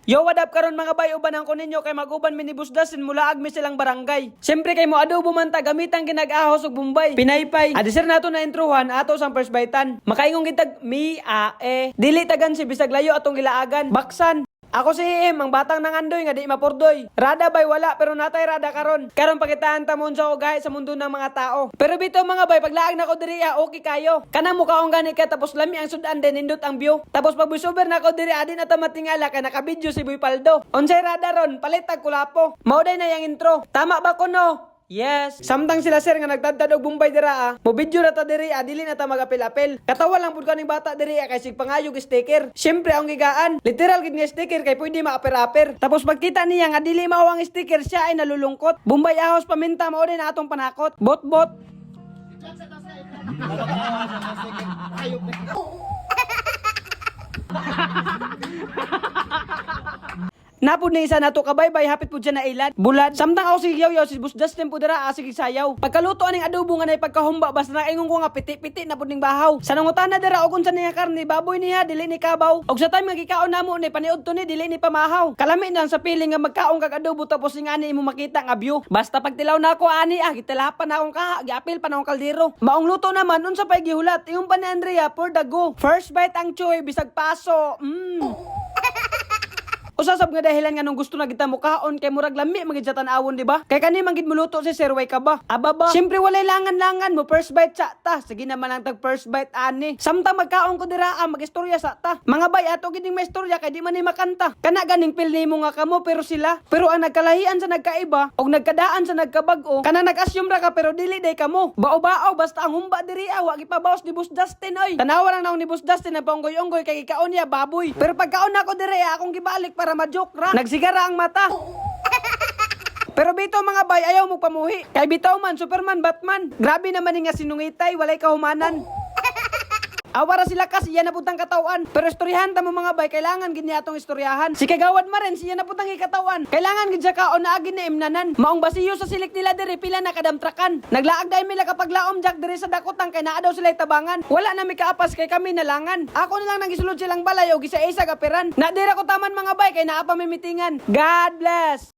Yo, what up karon mga bay, uban ang kuninyo kay maguban minibusdasin mula agmi silang barangay. Siyempre kay mo adobo man ta gamitang ginag-ahos ug bumbay. Pinaypay. Adisir nato na introhan ato sang first baitan. Makaingong gitag dili tagan si bisag layo atong gilaagan. Baksan. Ako si Im, ang batang nangandoy nga di mapurdoy. Rada bay wala pero natay rada karon. Karon pakitaan tamon sa ugay sa mundo ng mga tao. Pero bito mga bay paglaag na ko diri okay kayo. Kana mo kaong gani ka tapos lami ang sudan din nindot ang view. Tapos pag voiceover na ko diri adin ata matingala kay naka-video si Boy Paldo. Unsay rada ron palit tag kulapo. Mao day na yang intro. Tama ba ko no? Yes. Samtang sila sir nga nagdadad og bumbay dira mo video na ta diri dili na ta magapil-apil. Katawa lang pud kaning bata diri kay sig pangayog sticker. Syempre ang gigaan, literal gid nga sticker kay pwede maaper-aper. Tapos pagkita niya nga dili mao ang sticker siya ay nalulungkot. Bumbay ahos paminta mao din na atong panakot. Bot-bot. Napod na isa na to kabaybay hapit pud siya na ilad. Bulad. Samtang ako si Yaw si Boss Justin pud dira sige sayaw. Pagkaluto aning adobo nga nay pagkahumba basta nakaingon ko nga piti-piti na pud ning bahaw. Sa nangutana dira og unsa niya karne baboy niya dili ni kabaw. Og sa time nga gikaon namo ni paniud to ni dili ni pamahaw. Kalami lang sa piling nga magkaon kag adobo tapos ning ani imo makita nga view. Basta pagtilaw na ako ani gitilapan na akong kaha giapil pa na akong kaldero. Maong luto naman unsa pay gihulat. Ingon pa ni Andrea for the go. First bite ang choy bisag paso. Usasab nga dahilan nga nung gusto na kita mukaon kay murag lami magid sa tan-awon di ba? Kay kani manggid muluto si Sir Way ka ba? Aba ba? Syempre walay langan-langan mo first bite sa ta. Sige naman ang tag first bite ani. Samtang magkaon ko dira magistorya sa ta. Mga bay ato gid ning maistorya kay di man ni makanta. Kana ganing pil nimo nga kamo pero sila. Pero ang nagkalahian sa nagkaiba og nagkadaan sa nagkabag-o kana nag-assume ra ka pero dili day kamo. Bao-bao basta ang humba diri wa gipabaos ni Boss Justin oy. Tanawa lang naong ni Boss Justin na paunggoy-unggoy kay ikaon niya baboy. Pero pagkaon nako diri akong gibalik para ma-joke ra. Nagsigara ang mata. Pero bitaw mga bay ayaw mo pamuhi. Kay bitaw man Superman, Batman. Grabe naman nga sinungitay, walay kahumanan. Awara sila kasi iya na putang katawan. Pero istoryahan ta mo mga bay, kailangan gid niya atong istoryahan. Si kagawad ma rin siya na putang ikatawan. Kailangan gid siya kaon na agi na imnanan. Maong basiyo sa silik nila diri pila na kadamtrakan. Naglaag dai mila kapag laom jak diri sa dakotang kay naa daw sila tabangan. Wala na mi kaapas kay kami nalangan. Ako na lang nagisulod silang balay og isa-isa kaperan. Na dira ko taman mga bay kay naa pa may mitingan. God bless.